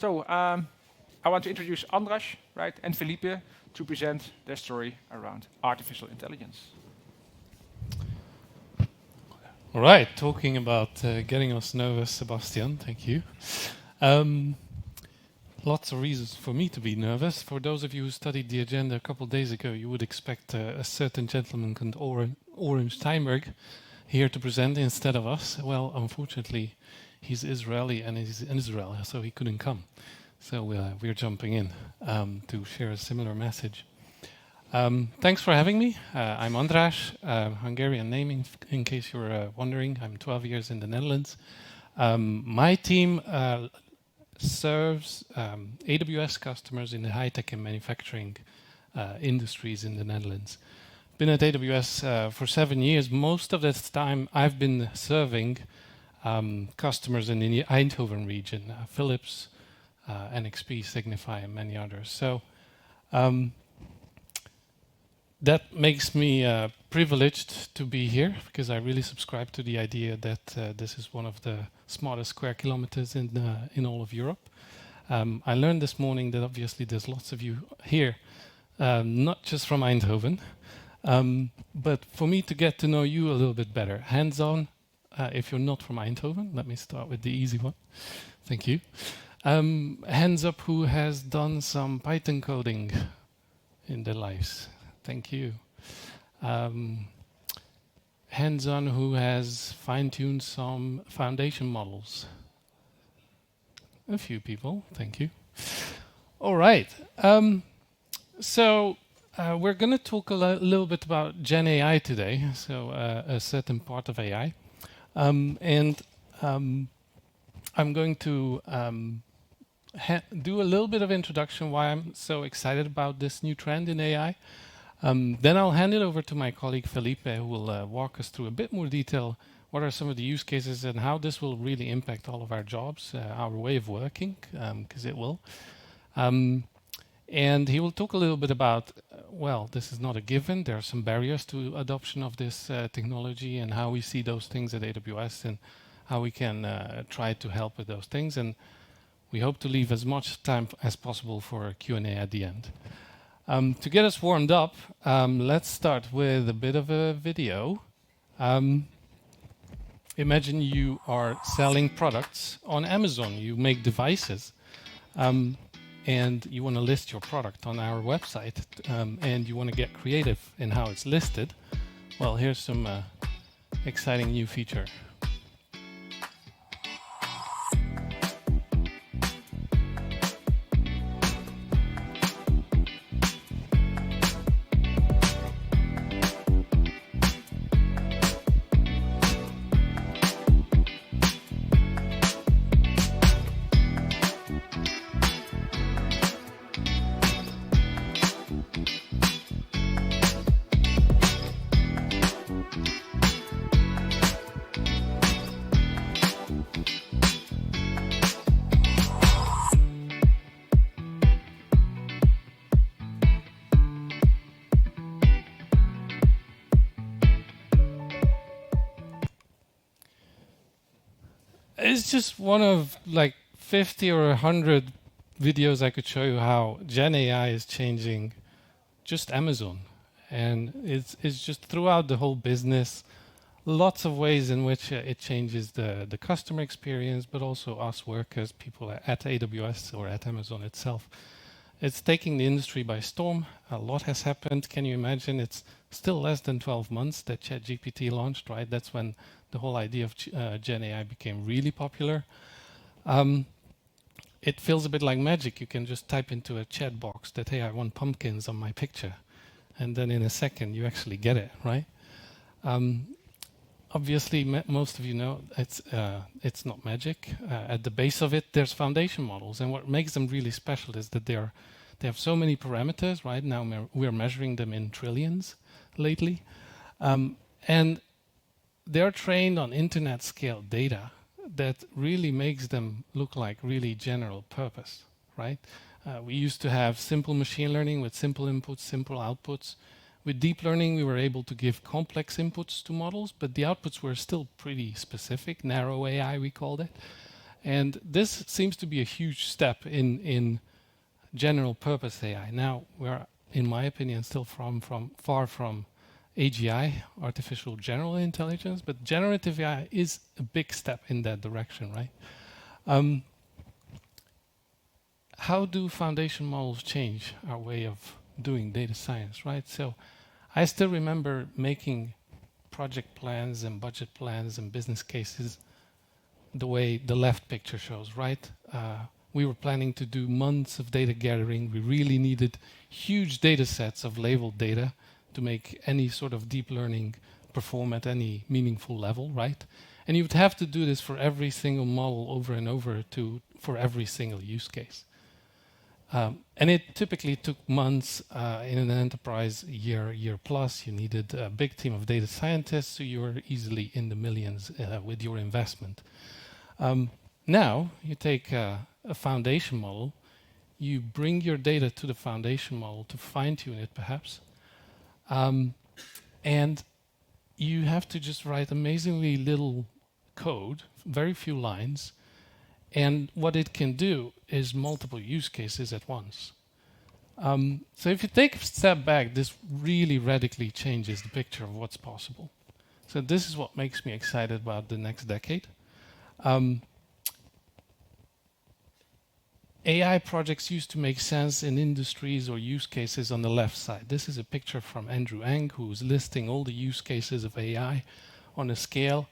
So I want to introduce András, right, and Felipe to present their story around artificial intelligence. All right, talking about getting us nervous, Sebastian, thank you. Lots of reasons for me to be nervous. For those of you who studied the agenda a couple of days ago, you would expect a certain gentleman called Orange Steinberg here to present instead of us. Well, unfortunately, he's Israeli and he's in Israel, so he couldn't come. So we're jumping in to share a similar message. Thanks for having me. I'm András, Hungarian name in case you're wondering. I'm 12 years in the Netherlands. My team serves AWS customers in the high-tech and manufacturing industries in the Netherlands. Been at AWS for 7 years. Most of this time I've been serving customers in the Eindhoven region, Philips, NXP, Signify, and many others. So that makes me privileged to be here because I really subscribe to the idea that this is one of the smartest square kilometers in all of Europe. I learned this morning that obviously there's lots of you here, not just from Eindhoven, but for me to get to know you a little bit better, hands-on, if you're not from Eindhoven, let me start with the easy one. Thank you. Hands up who has done some Python coding in their lives. Thank you. Hands-on who has fine-tuned some foundation models. A few people, thank you. All right. So we're going to talk a little bit about Gen AI today, so a certain part of AI. And I'm going to do a little bit of introduction why I'm so excited about this new trend in AI. Then I'll hand it over to my colleague Felipe, who will walk us through a bit more detail what are some of the use cases and how this will really impact all of our jobs, our way of working, because it will. And he will talk a little bit about, well, this is not a given. There are some barriers to adoption of this technology and how we see those things at AWS and how we can try to help with those things. And we hope to leave as much time as possible for a Q&A at the end. To get us warmed up, let's start with a bit of a video. Imagine you are selling products on Amazon. You make devices and you want to list your product on our website and you want to get creative in how it's listed. Well, here's some exciting new feature. It's just one of like 50 or 100 videos I could show you how Gen AI is changing just Amazon. And it's just throughout the whole business, lots of ways in which it changes the customer experience, but also us workers, people at AWS or at Amazon itself. It's taking the industry by storm. A lot has happened. Can you imagine? It's still less than 12 months that ChatGPT launched, right? That's when the whole idea of Gen AI became really popular. It feels a bit like magic. You can just type into a chat box that, hey, I want pumpkins on my picture. And then in a second, you actually get it, right? Obviously, most of you know it's not magic. At the base of it, there's foundation models. And what makes them really special is that they have so many parameters, right? Now we're measuring them in trillions lately. And they're trained on internet scale data that really makes them look like really general purpose, right? We used to have simple machine learning with simple inputs, simple outputs. With deep learning, we were able to give complex inputs to models, but the outputs were still pretty specific, narrow AI, we called it. And this seems to be a huge step in general purpose AI. Now, we're, in my opinion, still far from AGI, artificial general intelligence, but generative AI is a big step in that direction, right? How do foundation models change our way of doing data science, right? So I still remember making project plans and budget plans and business cases the way the left picture shows, right? We were planning to do months of data gathering. We really needed huge data sets of labeled data to make any sort of deep learning perform at any meaningful level, right? And you would have to do this for every single model over and over for every single use case. And it typically took months in an enterprise, year plus. You needed a big team of data scientists, so you were easily in the millions with your investment. Now, you take a foundation model, you bring your data to the foundation model to fine-tune it, perhaps, and you have to just write amazingly little code, very few lines, and what it can do is multiple use cases at once. So if you take a step back, this really radically changes the picture of what's possible. So this is what makes me excited about the next decade. AI projects used to make sense in industries or use cases on the left side. This is a picture from Andrew Ng, who's listing all the use cases of AI on a scale.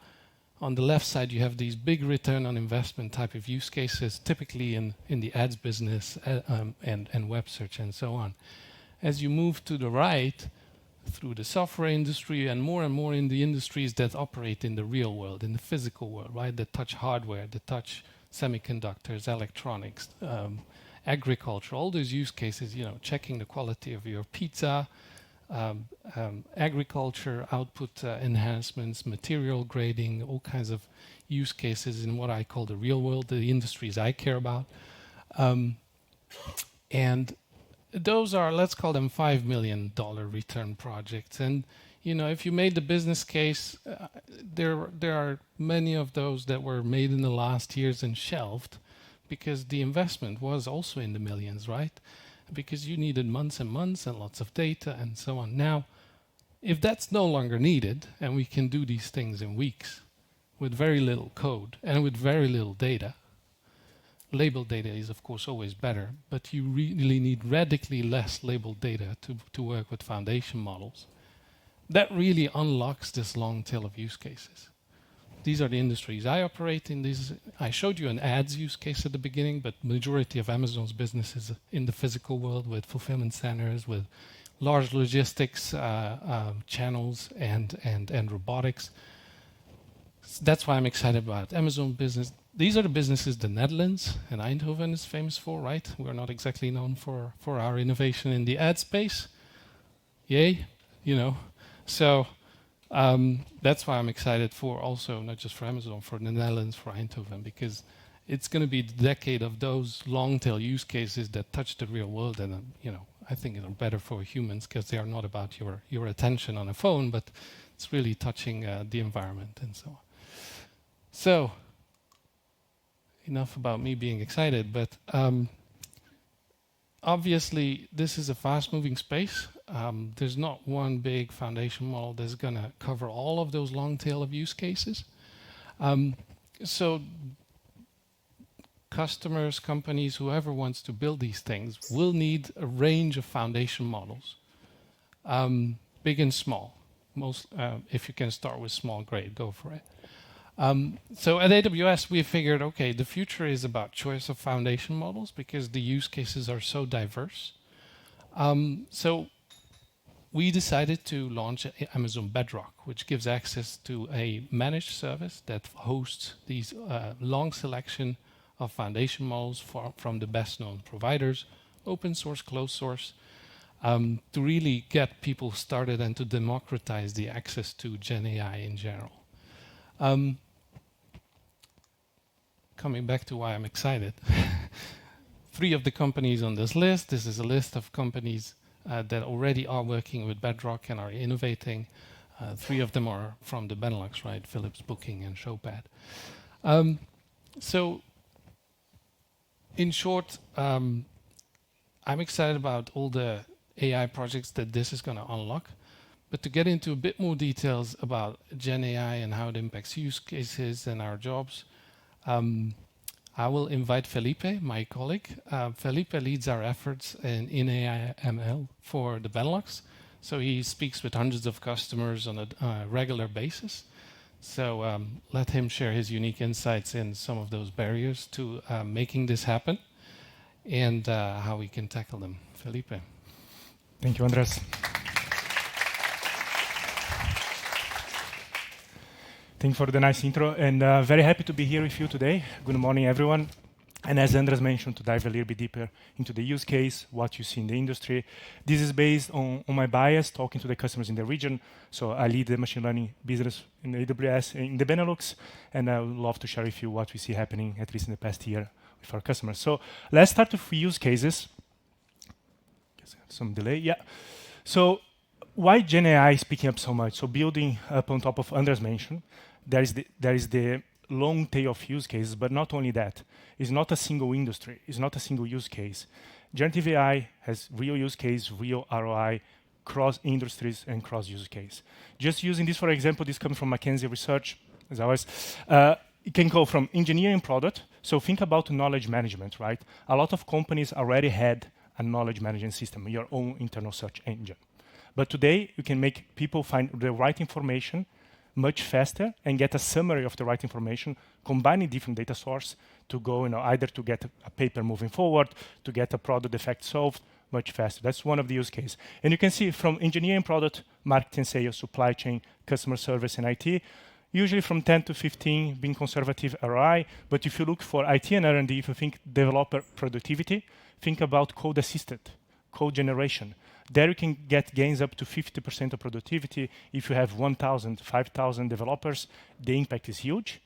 On the left side, you have these big return on investment type of use cases, typically in the ads business and web search and so on. As you move to the right, through the software industry and more in the industries that operate in the real world, in the physical world, right? That touch hardware, that touch semiconductors, electronics, agriculture, all those use cases, you know, checking the quality of your pizza, agriculture, output enhancements, material grading, all kinds of use cases in what I call the real world, the industries I care about. And those are, let's call them $5 million return projects. And you know, if you made the business case, there are many of those that were made in the last years and shelved because the investment was also in the millions, right? Because you needed months and months and lots of data and so on. Now, if that's no longer needed and we can do these things in weeks with very little code and with very little data, labeled data is of course always better, but you really need radically less labeled data to work with foundation models. That really unlocks this long tail of use cases. These are the industries I operate in. I showed you an ads use case at the beginning, but majority of Amazon's business is in the physical world with fulfillment centers, with large logistics channels and robotics. So that's why I'm excited about Amazon business. These are the businesses the Netherlands and Eindhoven is famous for, right? We're not exactly known for our innovation in the ad space. Yay, you know. So that's why I'm excited for also, not just for Amazon, for the Netherlands, for Eindhoven, because it's going to be the decade of those long tail use cases that touch the real world. And, you know, I think they're better for humans because they are not about your attention on a phone, but it's really touching the environment and so on. So, enough about me being excited, but obviously this is a fast moving space. There's not one big foundation model that's going to cover all of those long tail of use cases. So customers, companies, whoever wants to build these things will need a range of foundation models, big and small. If you can start with small, great, go for it. So at AWS, we figured, okay, the future is about choice of foundation models because the use cases are so diverse. So we decided to launch Amazon Bedrock, which gives access to a managed service that hosts these long selection of foundation models from the best known providers, open source, closed source, to really get people started and to democratize the access to Gen AI in general. Coming back to why I'm excited. 3 of the companies on this list. This is a list of companies that already are working with Bedrock and are innovating. 3 of them are from the Benelux, right? Philips, Booking, and Showpad. So in short, I'm excited about all the AI projects that this is going to unlock. But to get into a bit more details about Gen AI and how it impacts use cases and our jobs, I will invite Felipe, my colleague. Felipe leads our efforts in AI ML for the Benelux. So he speaks with hundreds of customers on a regular basis. So let him share his unique insights in some of those barriers to making this happen and how we can tackle them. Felipe. Thank you, András. Thank you for the nice intro, and very happy to be here with you today. Good morning, everyone. And as András mentioned, to dive a little bit deeper into the use case, what you see in the industry. This is based on my bias, talking to the customers in the region. So I lead the machine learning business in AWS in the Benelux, and I would love to share with you what we see happening, at least in the past year, with our customers. So let's start with use cases. Guess I have some delay, yeah. So why Gen AI is picking up so much? So building up on top of András mentioned, there is the long tail of use cases, but not only that. It's not a single industry. It's not a single use case. Generative AI has real use case, real ROI, cross industries and cross use case. Just using this for example, this comes from McKinsey research, as always. It can go from engineering product. So think about knowledge management, right? A lot of companies already had a knowledge management system, your own internal search engine. But today, you can make people find the right information much faster and get a summary of the right information, combining different data sources to go, either to get a paper moving forward, to get a product defect solved much faster. That's one of the use cases. And you can see from engineering, product, marketing, sales, supply chain, customer service, and IT, usually from 10 to 15 being conservative ROI. But if you look for IT and R&D, if you think developer productivity, think about code assisted, code generation. There you can get gains up to 50% of productivity. If you have 1,000, 5,000 developers, the impact is huge.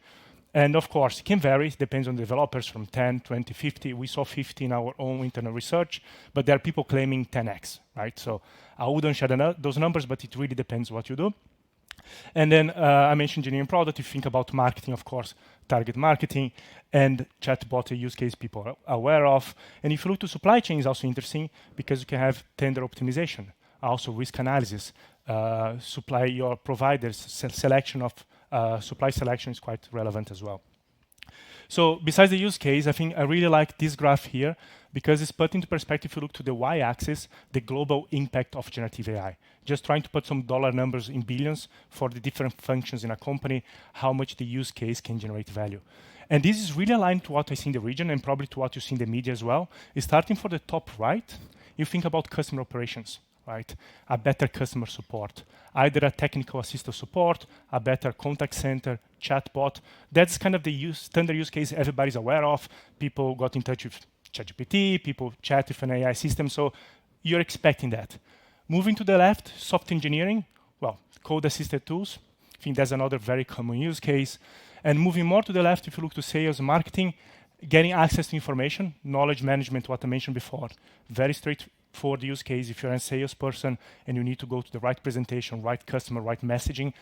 And of course, it can vary. It depends on the developers from 10, 20, 50. We saw 50 in our own internal research, but there are people claiming 10x, right? So I wouldn't share those numbers, but it really depends what you do. And then I mentioned engineering product. If you think about marketing, of course, target marketing and chatbot, a use case people are aware of. And if you look to supply chain, is also interesting because you can have tender optimization, also risk analysis, supply your providers, selection of supply selection is quite relevant as well. So besides the use case, I think I really like this graph here because it's put into perspective. If you look to the y-axis, the global impact of generative AI. Just trying to put some dollar numbers in billions for the different functions in a company, how much the use case can generate value. And this is really aligned to what I see in the region and probably to what you see in the media as well. Is starting for the top right, you think about customer operations, right? A better customer support, either a technical assistant support, a better contact center, chatbot. That's kind of the standard use case everybody's aware of. People got in touch with ChatGPT, people chat with an AI system, so you're expecting that. Moving to the left, software engineering, well, code-assisted tools. I think that's another very common use case. And moving more to the left, if you look to sales, marketing, getting access to information, knowledge management, what I mentioned before. Very straightforward use case. If you're a salesperson and you need to go to the right presentation, right customer, right messaging,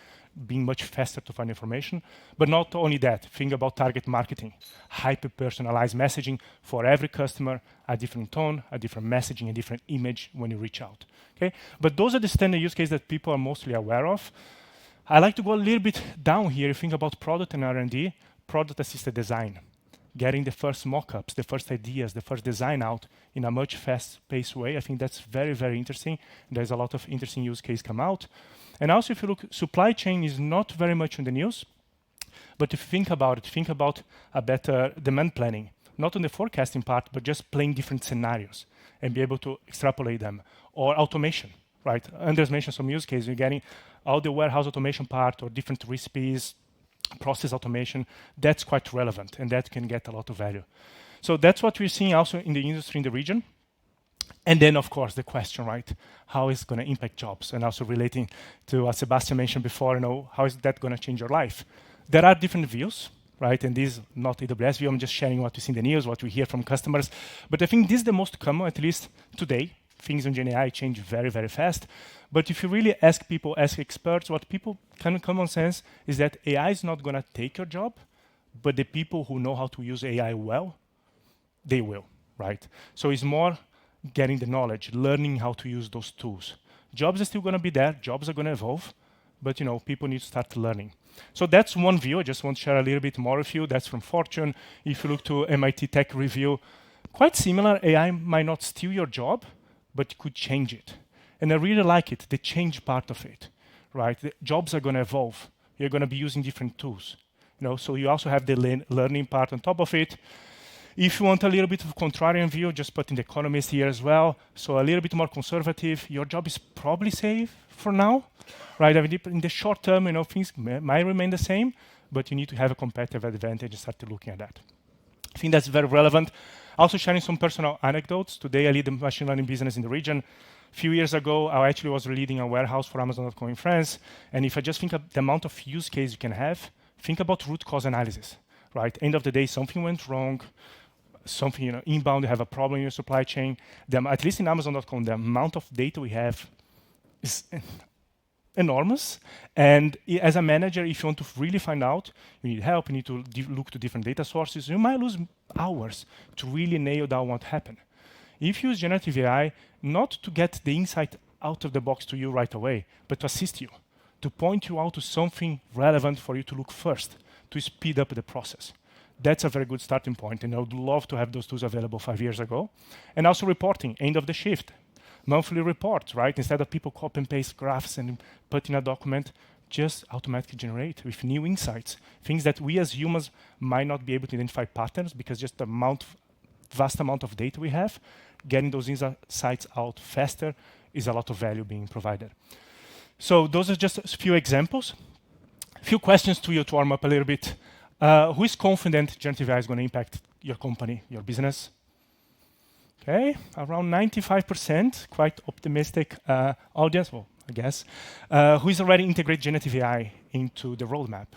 being much faster to find information. But not only that, think about target marketing, hyper-personalized messaging for every customer, a different tone, a different messaging, a different image when you reach out. Okay? But those are the standard use cases that people are mostly aware of. I like to go a little bit down here. Think about product and R&D, product-assisted design, getting the first mock-ups, the first ideas, the first design out in a much fast-paced way. I think that's very, very interesting. There's a lot of interesting use cases come out. And also, if you look, supply chain is not very much in the news, but if you think about it, think about a better demand planning, not on the forecasting part, but just playing different scenarios and be able to extrapolate them. Or automation, right? András mentioned some use cases. You're getting all the warehouse automation part or different recipes, process automation. That's quite relevant, and that can get a lot of value. So that's what we're seeing also in the industry in the region. And then, of course, the question, right? How is it going to impact jobs? And also relating to what Sebastian mentioned before, how is that going to change your life? There are different views, right? And this is not AWS view. I'm just sharing what we see in the news, what we hear from customers. But I think this is the most common, at least today. Things in Gen AI change very, very fast. But if you really ask people, ask experts, what people kind of common sense is that AI is not going to take your job, but the people who know how to use AI well, they will, right? So it's more getting the knowledge, learning how to use those tools. Jobs are still going to be there. Jobs are going to evolve, but people need to start learning. So that's one view. I just want to share a little bit more with you. That's from Fortune. If you look to MIT Tech Review, quite similar. AI might not steal your job, but could change it. And I really like it, the change part of it, right? The jobs are going to evolve. You're going to be using different tools. So you also have the learning part on top of it. If you want a little bit of contrarian view, just putting the economist here as well. So a little bit more conservative. Your job is probably safe for now, right? I mean, in the short term, things might remain the same, but you need to have a competitive advantage and start looking at that. I think that's very relevant. Also sharing some personal anecdotes. Today, I lead the machine learning business in the region. A few years ago, I actually was leading a warehouse for Amazon.com in France. And if I just think of the amount of use case you can have, think about root cause analysis, right? End of the day, something went wrong. Something, inbound, you have a problem in your supply chain. At least in Amazon.com, the amount of data we have is enormous. And as a manager, if you want to really find out, you need help, you need to look to different data sources. You might lose hours to really nail down what happened. If you use generative AI, not to get the insight out of the box to you right away, but to assist you, to point you out to something relevant for you to look first, to speed up the process. That's a very good starting point, and I would love to have those tools available 5 years ago. And also reporting, end of the shift, monthly reports, right? Instead of people copy and paste graphs and put in a document, just automatically generate with new insights, things that we as humans might not be able to identify patterns because just the vast amount of data we have, getting those insights out faster is a lot of value being provided. So those are just a few examples. A few questions to you to warm up a little bit. Who is confident generative AI is going to impact your company, your business? Okay, around 95%, quite optimistic audience, well, I guess. Who is already integrated generative AI into the roadmap?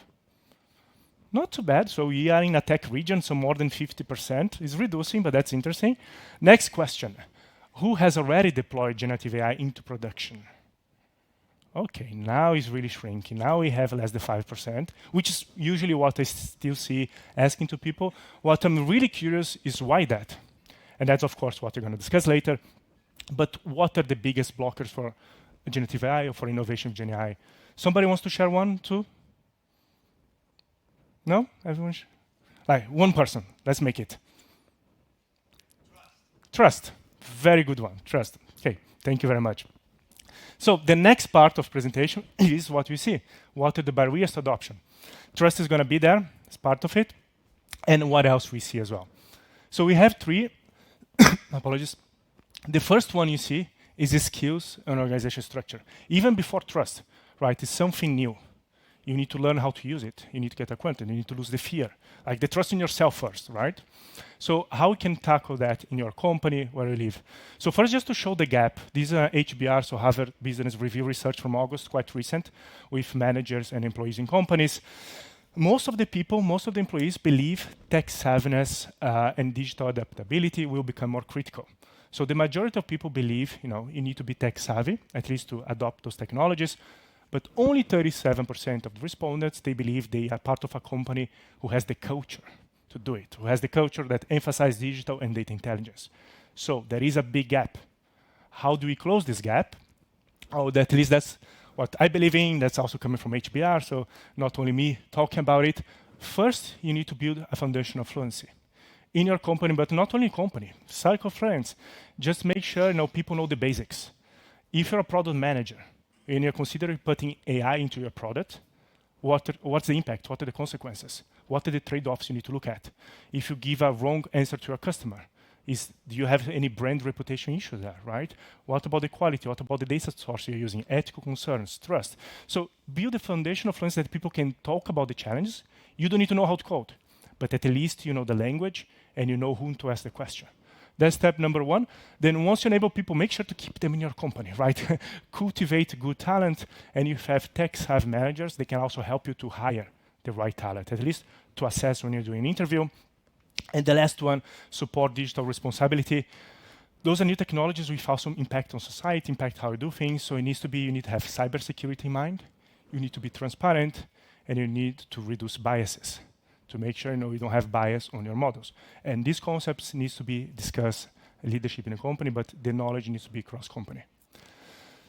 Not too bad. So we are in a tech region, so more than 50%. It's reducing, but that's interesting. Next question. Who has already deployed generative AI into production? Okay, now it's really shrinking. Now we have less than 5%, which is usually what I still see asking to people. What I'm really curious is why that? And that's, of course, what we're going to discuss later. But what are the biggest blockers for generative AI or for innovation of Gen AI? Somebody wants to share one, two? No? Everyone? Like, one person. Let's make it. Trust. Very good one. Trust. Okay, thank you very much. So the next part of presentation is what we see. What are the barriers to adoption? Trust is going to be there as part of it. And what else we see as well. So we have three. Apologies. The first one you see is the skills and organization structure. Even before trust, right? It's something new. You need to learn how to use it. You need to get acquainted. You need to lose the fear. Like the trust in yourself first, right? So how we can tackle that in your company where you live? So first, just to show the gap, these are HBR, so Harvard Business Review research from August, quite recent, with managers and employees in companies. Most of the people, most of the employees believe tech savviness and digital adaptability will become more critical. So the majority of people believe, you need to be tech savvy, at least to adopt those technologies. But only 37% of the respondents, they believe they are part of a company who has the culture to do it, who has the culture that emphasizes digital and data intelligence. So there is a big gap. How do we close this gap? Oh, at least that's what I believe in. That's also coming from HBR, so not only me talking about it. First, you need to build a foundation of fluency in your company, but not only company, circle of friends. Just make sure people know the basics. If you're a product manager, and you're considering putting AI into your product, what's the impact? What are the consequences? What are the trade-offs you need to look at? If you give a wrong answer to your customer, do you have any brand reputation issues there, right? What about the quality? What about the data source you're using? Ethical concerns, trust. So build a foundation of fluency that people can talk about the challenges. You don't need to know how to code, but at least you know the language and you know whom to ask the question. That's step number one. Then once you enable people, make sure to keep them in your company, right? Cultivate good talent. And if you have tech-savvy managers, they can also help you to hire the right talent, at least to assess when you're doing an interview. And the last one, support digital responsibility. Those are new technologies with also impact on society, impact how you do things. So you need to have cybersecurity in mind. You need to be transparent, and you need to reduce biases. to make sure you don't have bias on your models. And these concepts needs to be discussed leadership in a company, but the knowledge needs to be cross-company.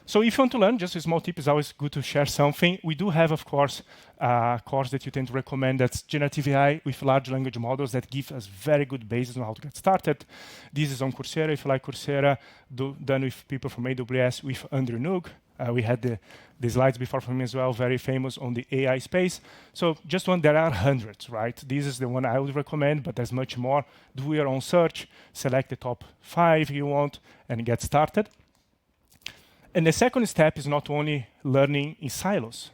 So if you want to learn, just a small tip, is always good to share something. We do have, of course, a course that you tend to recommend that's Generative AI with large language models that give us very good basis on how to get started. This is on Coursera, if you like Coursera, done with people from AWS, with Andrew Noog. We had the slides before from him as well, very famous on the AI space. So just one, there are hundreds, right? This is the one I would recommend, but there's much more. Do your own search, select the top 5 you want, and get started. And the second step is not only learning in silos.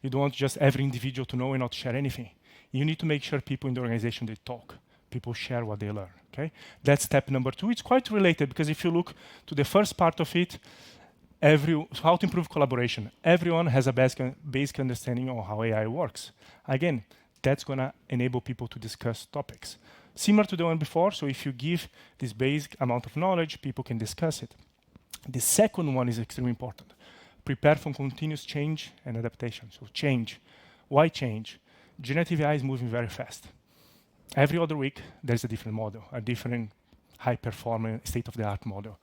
You don't want just every individual to know and not share anything. You need to make sure people in the organization, they talk. People share what they learn, okay? That's step number 2. It's quite related, because if you look to the first part of it, how to improve collaboration. Everyone has a basic understanding of how AI works. Again, that's gonna enable people to discuss topics. Similar to the one before, so if you give this basic amount of knowledge, people can discuss it. The second one is extremely important. Prepare for continuous change and adaptation. So change. Why change? Generative AI is moving very fast. Every other week, there's a different model, a different high-performing, state-of-the-art model.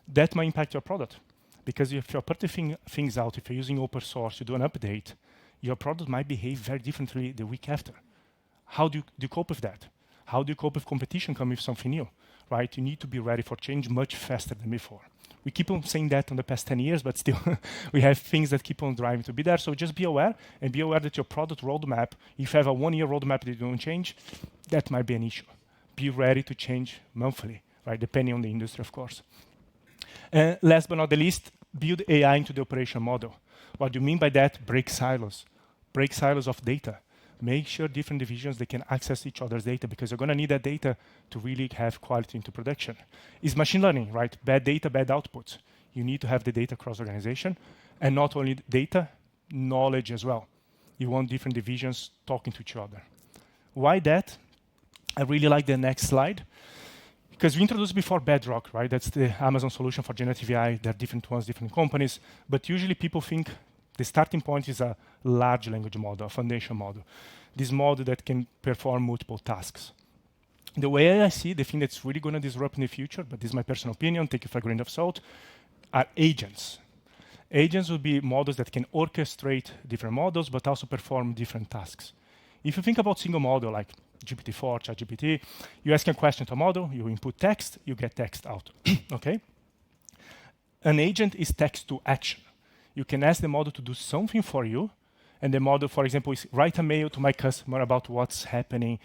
That might impact your product. Because if you're putting things out, if you're using open source, you do an update, your product might behave very differently the week after. How do you cope with that? How do you cope with competition coming with something new, right? You need to be ready for change much faster than before. We keep on saying that in the past 10 years, but still we have things that keep on driving to be there. So just be aware, and be aware that your product roadmap, if you have a 1-year roadmap that you don't change, that might be an issue. Be ready to change monthly, right? Depending on the industry, of course. And last but not the least, build AI into the operation model. What do you mean by that? Break silos. Break silos of data. Make sure different divisions, they can access each other's data, because you're going to need that data to really have quality into production. It's machine learning, right? Bad data, bad outputs. You need to have the data across organization, and not only data, knowledge as well. You want different divisions talking to each other. Why that? I really like the next slide, because we introduced before Bedrock, right? That's the Amazon solution for generative AI. There are different ones, different companies, but usually people think the starting point is a large language model, a foundation model. This model that can perform multiple tasks. The way I see the thing that's really going to disrupt in the future, but this is my personal opinion, take it for a grain of salt, are agents. Agents will be models that can orchestrate different models, but also perform different tasks. If you think about single model like GPT-4, ChatGPT, you ask a question to a model, you input text, you get text out, okay? An agent is text to action. You can ask the model to do something for you, and the model, for example, is write a mail to my customer about what's happening,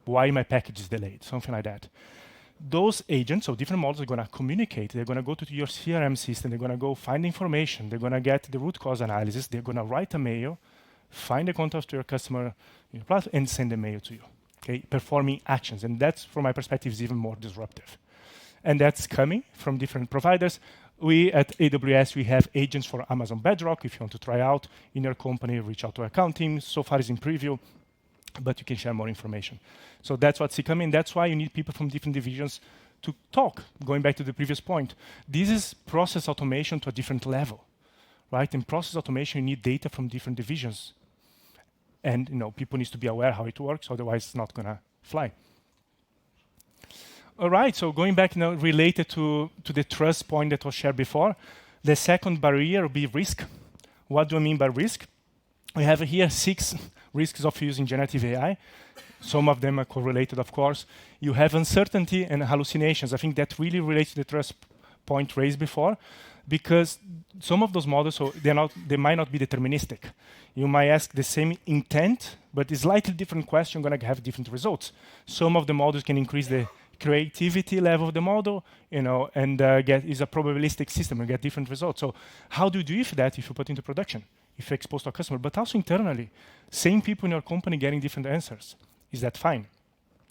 why my package is delayed, something like that. Those agents, so different models, are going to communicate. They're going to go to your CRM system. They're going to go find information. They're going to get the root cause analysis. They're going to write a mail, find the contact to your customer in your platform, and send a mail to you. Okay, performing actions, and that's, from my perspective, is even more disruptive. And that's coming from different providers. We at AWS, we have agents for Amazon Bedrock. If you want to try out in your company, reach out to our account team. So far, it's in preview, but you can share more information. So that's what's coming. That's why you need people from different divisions to talk. Going back to the previous point, this is process automation to a different level, right? In process automation, you need data from different divisions. And people need to be aware how it works, otherwise it's not gonna fly. All right, so going back now, related to the trust point that was shared before, the second barrier will be risk. What do I mean by risk? We have here 6 risks of using generative AI. Some of them are correlated, of course. You have uncertainty and hallucinations. I think that really relates to the trust point raised before, because some of those models, so they might not be deterministic. You might ask the same intent, but it's slightly different question, going to have different results. Some of the models can increase the creativity level of the model, and is a probabilistic system and get different results. So how do you do with that if you put into production, if you expose to a customer, but also internally, same people in your company getting different answers? Is that fine?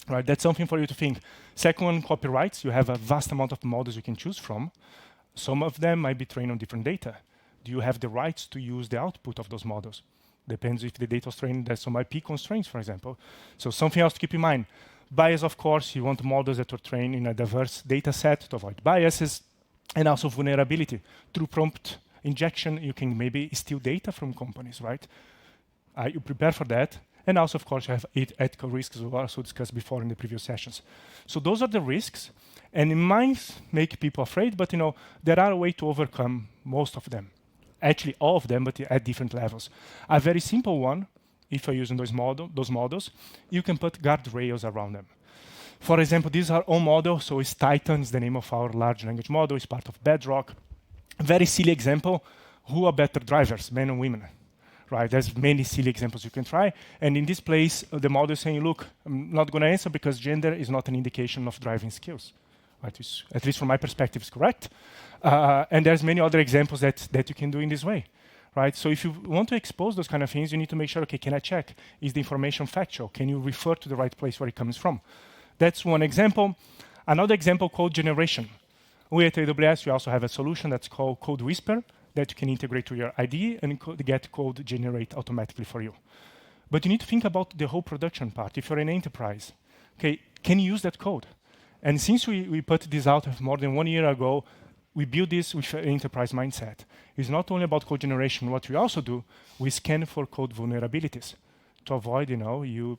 Right, that's something for you to think. Second one, copyrights. You have a vast amount of models you can choose from. Some of them might be trained on different data. Do you have the rights to use the output of those models? Depends if the data was trained, there's some IP constraints, for example. So something else to keep in mind. Bias, of course, you want models that are trained in a diverse data set to avoid biases, and also vulnerability. Through prompt injection, you can maybe steal data from companies, right? You prepare for that. And also, of course, you have ethical risks, as we also discussed before in the previous sessions. So those are the risks, and it might make people afraid, but there are a way to overcome most of them. Actually, all of them, but at different levels. A very simple one, if you're using those models, you can put guardrails around them. For example, these are all models, so it's Titan is the name of our large language model, it's part of Bedrock. Very silly example, who are better drivers, men and women? Right, there's many silly examples you can try. And in this place, the model is saying, look, I'm not gonna answer because gender is not an indication of driving skills. Right, at least from my perspective, is correct. And there's many other examples that you can do in this way. Right, so if you want to expose those kind of things, you need to make sure, okay, can I check? Is the information factual? Can you refer to the right place where it comes from? That's one example. Another example, code generation. We at AWS, we also have a solution that's called Code Whisper that you can integrate to your IDE and get code generate automatically for you. But you need to think about the whole production part. If you're an enterprise, okay, can you use that code? And since we put this out more than 1 year ago, we build this with an enterprise mindset. It's not only about code generation. What we also do, we scan for code vulnerabilities to avoid, you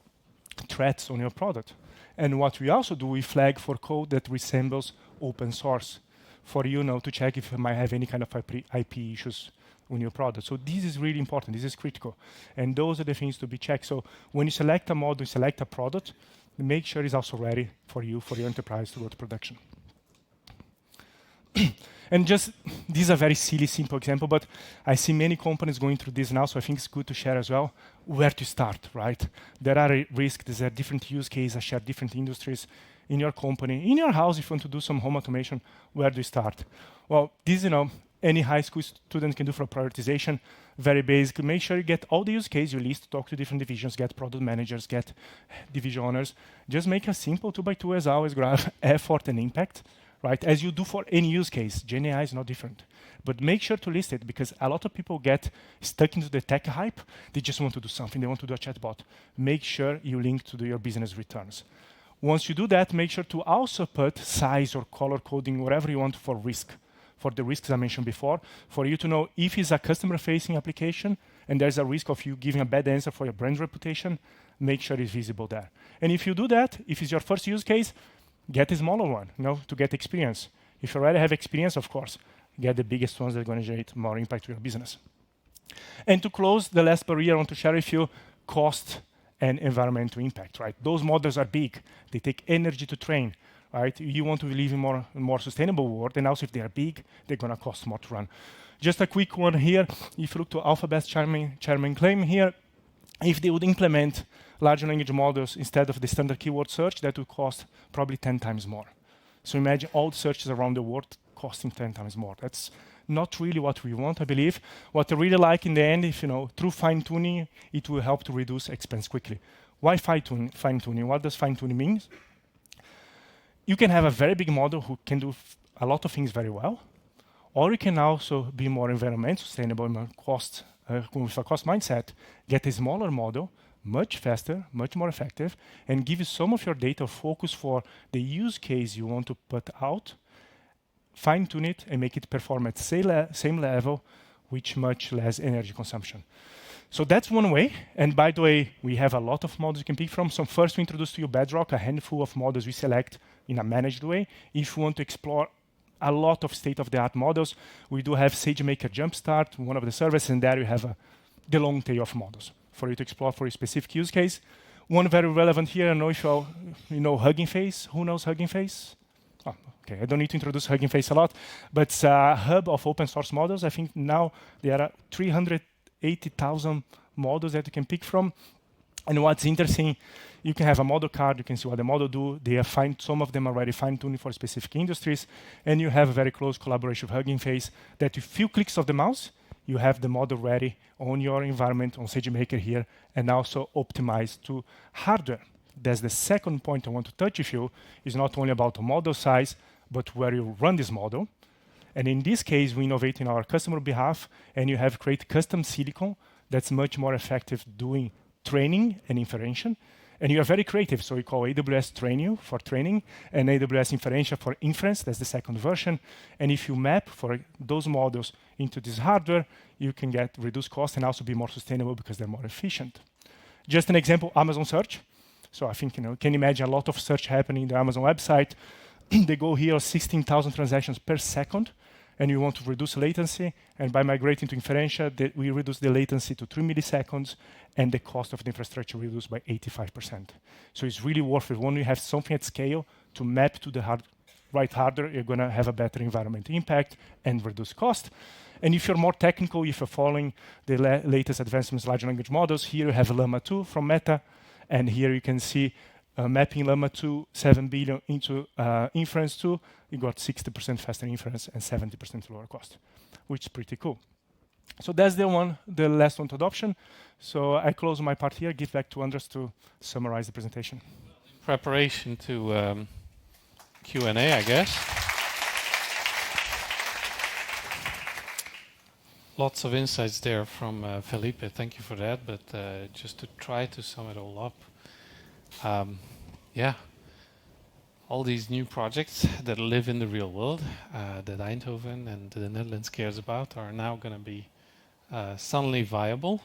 threats on your product. And what we also do, we flag for code that resembles open source for to check if you might have any kind of IP issues on your product. So this is really important. This is critical. And those are the things to be checked. So when you select a model, you select a product, make sure it's also ready for you, for your enterprise to go to production. And just, this is a very silly, simple example, but I see many companies going through this now, so I think it's good to share as well where to start, right? There are risks, there are different use cases, I share different industries in your company. In your house, if you want to do some home automation, where do you start? Well, this, any high school student can do for prioritization, very basic. Make sure you get all the use cases you list, talk to different divisions, get product managers, get division owners. Just make a simple 2x2 as always, graph effort and impact. Right, as you do for any use case, GenAI is not different. But make sure to list it because a lot of people get stuck into the tech hype. They just want to do something. They want to do a chatbot. Make sure you link to your business returns. Once you do that, make sure to also put size or color coding, whatever you want for risk, for the risks I mentioned before, for you to know if it's a customer-facing application and there's a risk of you giving a bad answer for your brand reputation, make sure it's visible there. And if you do that, if it's your first use case, get a smaller one, to get experience. If you already have experience, of course, get the biggest ones that are going to generate more impact to your business. And to close, the last barrier I want to share with you, cost and environmental impact, right? Those models are big. They take energy to train, right? You want to live in a more sustainable world, and also if they are big, they're going to cost more to run. Just a quick one here. If you look to Alphabet's chairman claim here, if they would implement large language models instead of the standard keyword search, that would cost probably 10 times more. So imagine all the searches around the world costing 10 times more. That's not really what we want, I believe. What I really like in the end, if through fine-tuning, it will help to reduce expense quickly. Why fine-tuning? What does fine-tuning mean? You can have a very big model who can do a lot of things very well, or you can also be more environmentally sustainable and with a cost mindset, get a smaller model, much faster, much more effective, and give you some of your data focus for the use case you want to put out, fine-tune it, and make it perform at same level with much less energy consumption. So that's one way. And by the way, we have a lot of models you can pick from. So first we introduce to you Bedrock, a handful of models we select in a managed way. If you want to explore a lot of state-of-the-art models, we do have SageMaker Jumpstart, one of the services, and there you have the long tail of models for you to explore for a specific use case. One very relevant here, I know if you know Hugging Face. Who knows Hugging Face? Oh, okay, I don't need to introduce Hugging Face a lot, but it's a hub of open source models. I think now there are 380,000 models that you can pick from. And what's interesting, you can have a model card, you can see what the model do. They are some of them are already fine-tuned for specific industries, and you have a very close collaboration with Hugging Face that with few clicks of the mouse, you have the model ready on your environment, on SageMaker here, and also optimized to hardware. That's the second point I want to touch with you, is not only about the model size, but where you run this model. And in this case, we innovate in our customer behalf, and you have created custom silicon that's much more effective doing training and inferential. And you are very creative, so we call AWS Trainio for training, and AWS Inferential for inference. That's the second version. And if you map for those models into this hardware, you can get reduced cost and also be more sustainable because they're more efficient. Just an example, Amazon search. So I think, can imagine a lot of search happening in the Amazon website. They go here 16,000 transactions per second, and you want to reduce latency. And by migrating to inferential, we reduce the latency to 3 milliseconds, and the cost of the infrastructure reduced by 85%. So it's really worth it. When you have something at scale to map to the right hardware, you're going to have a better environmental impact and reduce cost. And if you're more technical, if you're following the latest advancements, large language models, here you have Llama 2 from Meta. And here you can see mapping Llama 2, 7 billion into inference 2, you got 60% faster inference and 70% lower cost, which is pretty cool. So that's the last one to adoption. So I close my part here, give back to András to summarize the presentation. Preparation to Q&A, I guess. Lots of insights there from Felipe. Thank you for that. But just to try to sum it all up, yeah, all these new projects that live in the real world that Eindhoven and the Netherlands cares about are now going to be suddenly viable.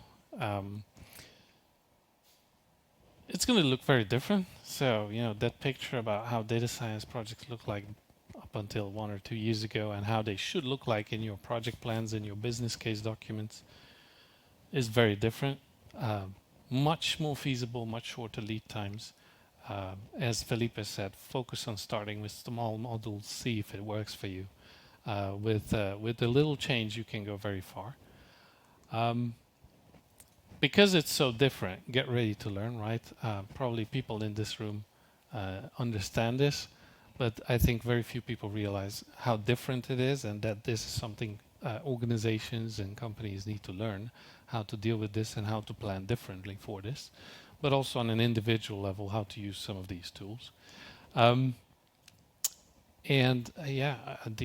It's going to look very different. So, that picture about how data science projects look like up until 1 or 2 years ago and how they should look like in your project plans and your business case documents is very different. Much more feasible, much shorter lead times. As Felipe said, focus on starting with small models, see if it works for you. With a little change, you can go very far. Because it's so different, get ready to learn, right? Probably people in this room understand this, but I think very few people realize how different it is and that this is something organizations and companies need to learn, how to deal with this and how to plan differently for this, but also on an individual level, how to use some of these tools. The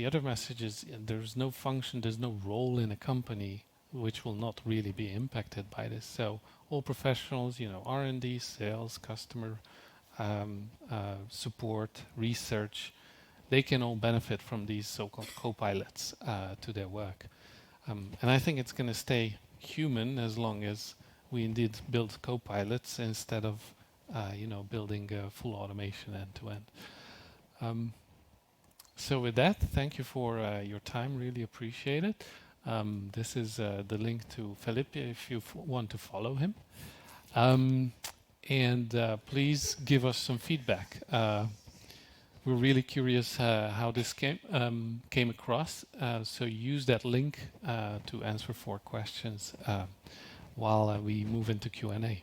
other message is there's no function, there's no role in a company which will not really be impacted by this. So all professionals, R&D, sales, customer support, research, they can all benefit from these so-called co-pilots to their work. And I think it's going to stay human as long as we indeed build co-pilots instead of building full automation end-to-end. So with that, thank you for your time. Really appreciate it. This is the link to Felipe if you want to follow him. Please give us some feedback. We're really curious how this came across. So use that link to answer 4 questions while we move into Q&A.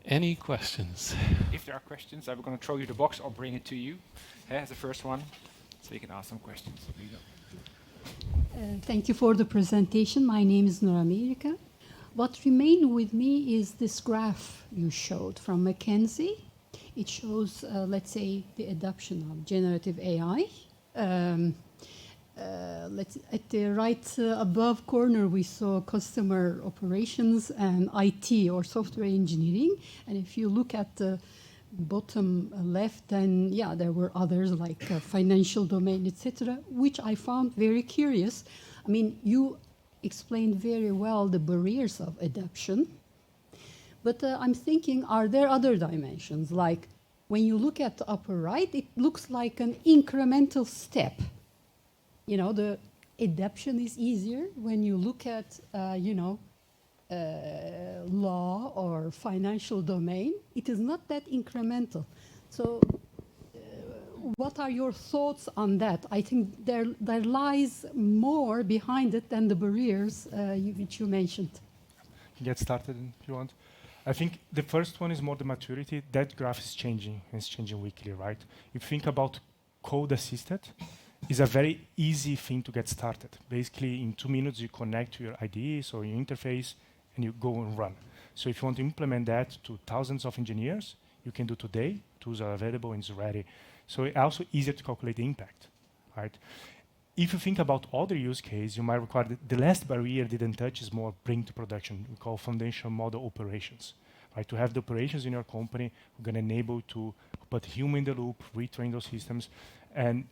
Any questions? If there are questions, I'm going to throw you the box or bring it to you as the first one, so you can ask some questions. Thank you for the presentation. My name is Nur America. What remained with me is this graph you showed from McKinsey. It shows, let's say, the adoption of generative AI. At the right above corner, we saw customer operations and IT or software engineering. And if you look at the bottom left, then there were others like financial domain, etc., which I found very curious. I mean, you explained very well the barriers of adoption, but I'm thinking, are there other dimensions? Like when you look at the upper right, it looks like an incremental step. The adoption is easier when you look at, law or financial domain. It is not that incremental. So what are your thoughts on that? I think there lies more behind it than the barriers which you mentioned. Get started if you want. I think the first one is more the maturity. That graph is changing, and it's changing weekly, right? If you think about code assisted, it's a very easy thing to get started. Basically, in 2 minutes, you connect to your IDEs or your interface, and you go and run. So if you want to implement that to thousands of engineers, you can do today. Tools are available and it's ready. So it's also easier to calculate the impact, right? If you think about other use cases, you might require the last barrier didn't touch is more bring to production. We call foundational model operations, right? To have the operations in your company, we're going to enable to put human in the loop, retrain those systems. And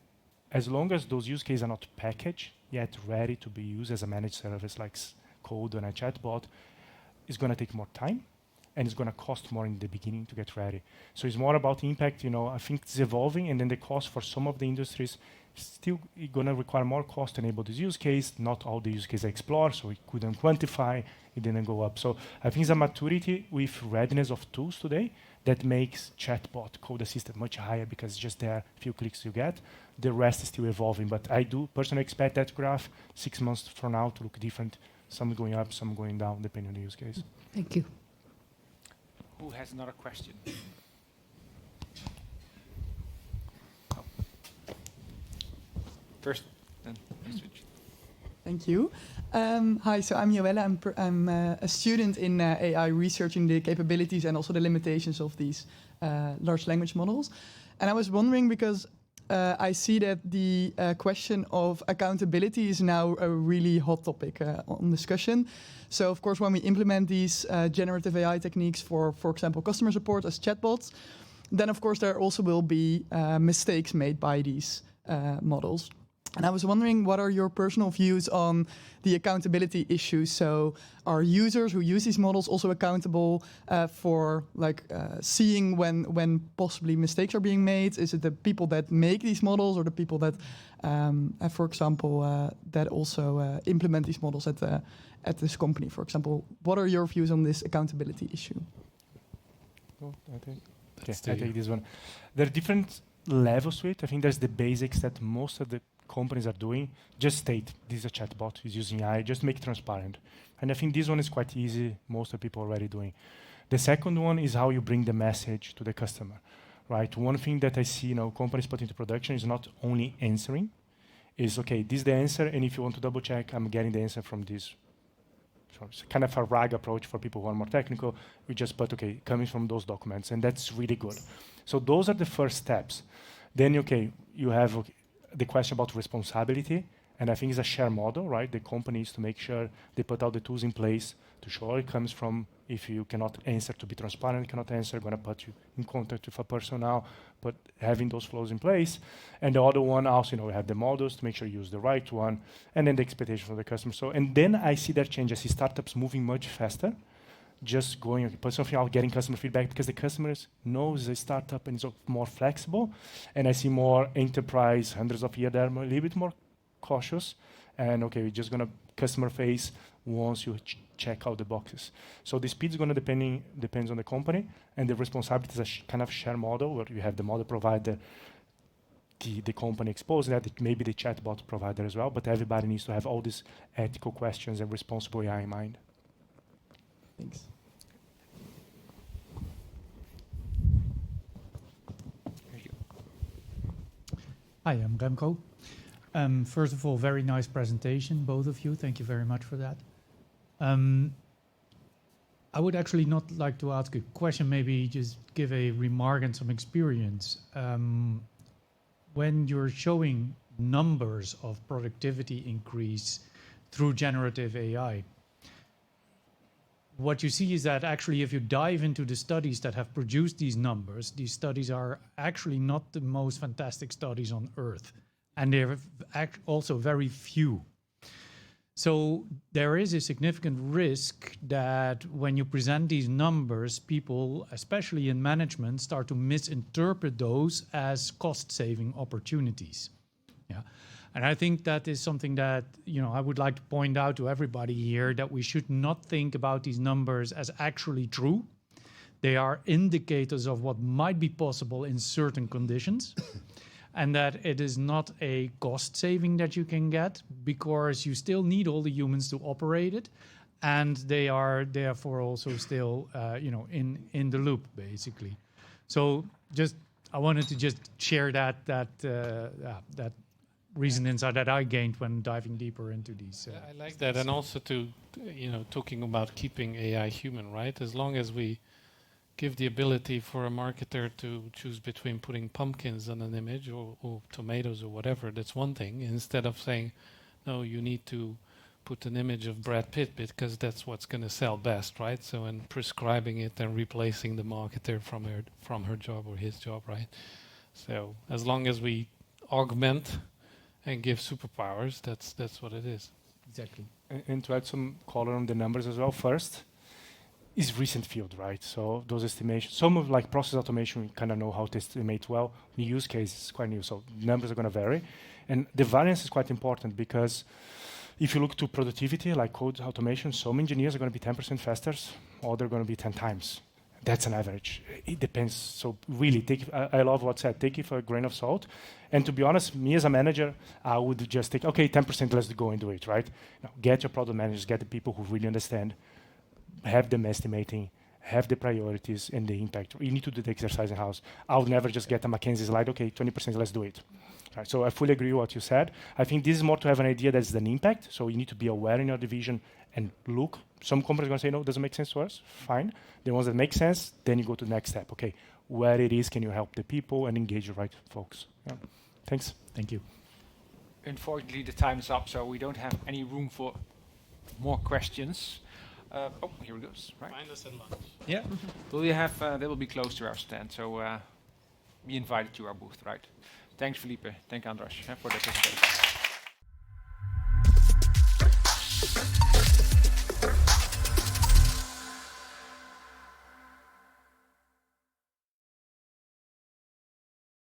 as long as those use cases are not packaged, yet ready to be used as a managed service like code and a chatbot, it's going to take more time. and it's going to cost more in the beginning to get ready. So it's more about impact. I think it's evolving, and then the cost for some of the industries still going to require more cost to enable this use case. Not all the use cases explore, so we couldn't quantify. It didn't go up. So I think it's a maturity with readiness of tools today that makes chatbot code assistant much higher, because it's just there, a few clicks you get. The rest is still evolving, but I do personally expect that graph 6 months from now to look different. Some going up, some going down, depending on the use case. Thank you. Who has another question? Oh. First, then you switch. Thank you. Hi, so I'm Joelle. I'm a student in AI, researching the capabilities and also the limitations of these large language models. And I was wondering, because I see that the question of accountability is now a really hot topic on discussion. So, of course, when we implement these generative AI techniques for example, customer support as chatbots, then, of course, there also will be mistakes made by these models. And I was wondering, what are your personal views on the accountability issues? So are users who use these models also accountable for seeing when possibly mistakes are being made? Is it the people that make these models, or the people that, for example, that also implement these models at this company, for example? What are your views on this accountability issue? I take this one. There are different levels to it. I think there's the basics that most of the companies are doing. Just state this is a chatbot, is using AI, just make it transparent. And I think this one is quite easy, most of the people are already doing. The second one is how you bring the message to the customer, right? One thing that I see companies put into production is not only answering, is okay, this is the answer, and if you want to double check, I'm getting the answer from this. So it's kind of a RAG approach for people who are more technical. We just put, okay, coming from those documents, and that's really good. So those are the first steps. Then, you have the question about responsibility, and I think it's a share model, right? The company needs to make sure they put all the tools in place to show it comes from. If you cannot answer, to be transparent, cannot answer, going to put you in contact with a person now, but having those flows in place. And the other one also, we have the models to make sure you use the right one, and then the expectation from the customer. So, and then I see that change. I see startups moving much faster, just going, put something out, getting customer feedback, because the customers knows a startup and is more flexible. And I see more enterprise, hundreds of years, they're a little bit more cautious. And we're just going to customer face once you check out the boxes. So the speed is going to depends on the company, and the responsibility is a kind of share model where you have the model provider, the company exposing that, maybe the chatbot provider as well, but everybody needs to have all these ethical questions and responsible AI in mind. Thanks. Hi, I'm Remco. First of all, very nice presentation, both of you. Thank you very much for that. I would actually not like to ask a question, maybe just give a remark and some experience. When you're showing numbers of productivity increase through generative AI, what you see is that actually if you dive into the studies that have produced these numbers, these studies are actually not the most fantastic studies on Earth. And they're also very few. So there is a significant risk that when you present these numbers, people, especially in management, start to misinterpret those as cost-saving opportunities. Yeah. And I think that is something that, I would like to point out to everybody here, that we should not think about these numbers as actually true. They are indicators of what might be possible in certain conditions. And that it is not a cost saving that you can get, because you still need all the humans to operate it. And they are therefore also still, in the loop, basically. So I wanted to just share that recent insight that I gained when diving deeper into these. I like that, and also to, talking about keeping AI human, right? As long as we give the ability for a marketer to choose between putting pumpkins on an image or tomatoes or whatever, that's one thing. Instead of saying, no, you need to put an image of Brad Pitt because that's what's going to sell best, right? So, and prescribing it and replacing the marketer from her job or his job, right? So as long as we augment and give superpowers, that's what it is. Exactly. And to add some color on the numbers as well, first, is recent field, right? So those estimations, some of like process automation, we kind of know how to estimate well. The use case is quite new, so numbers are going to vary. And the variance is quite important because if you look to productivity, like code automation, some engineers are going to be 10% faster, or they're going to be 10 times. That's an average. It depends. So really, I love what's said. Take it for a grain of salt. And to be honest, me as a manager, I would just take, okay, 10%, let's go and do it, right? Now, get your product managers, get the people who really understand, have them estimating, have the priorities and the impact. You need to do the exercise in-house. I would never just get a McKinsey slide, okay, 20%, let's do it. Right, so I fully agree with what you said. I think this is more to have an idea that's an impact. So you need to be aware in your division and look. Some companies are going to say, no, it doesn't make sense to us. Fine. The ones that make sense, then you go to the next step. Okay, where it is, can you help the people and engage the right folks? Yeah. Thanks. Thank you. Unfortunately, the time is up, so we don't have any room for more questions. Oh, here it goes. Right. Find us at lunch. Yeah. Will you have? They will be close to our stand, so be invited to our booth, right? Thanks, Felipe. Thank András for the presentation.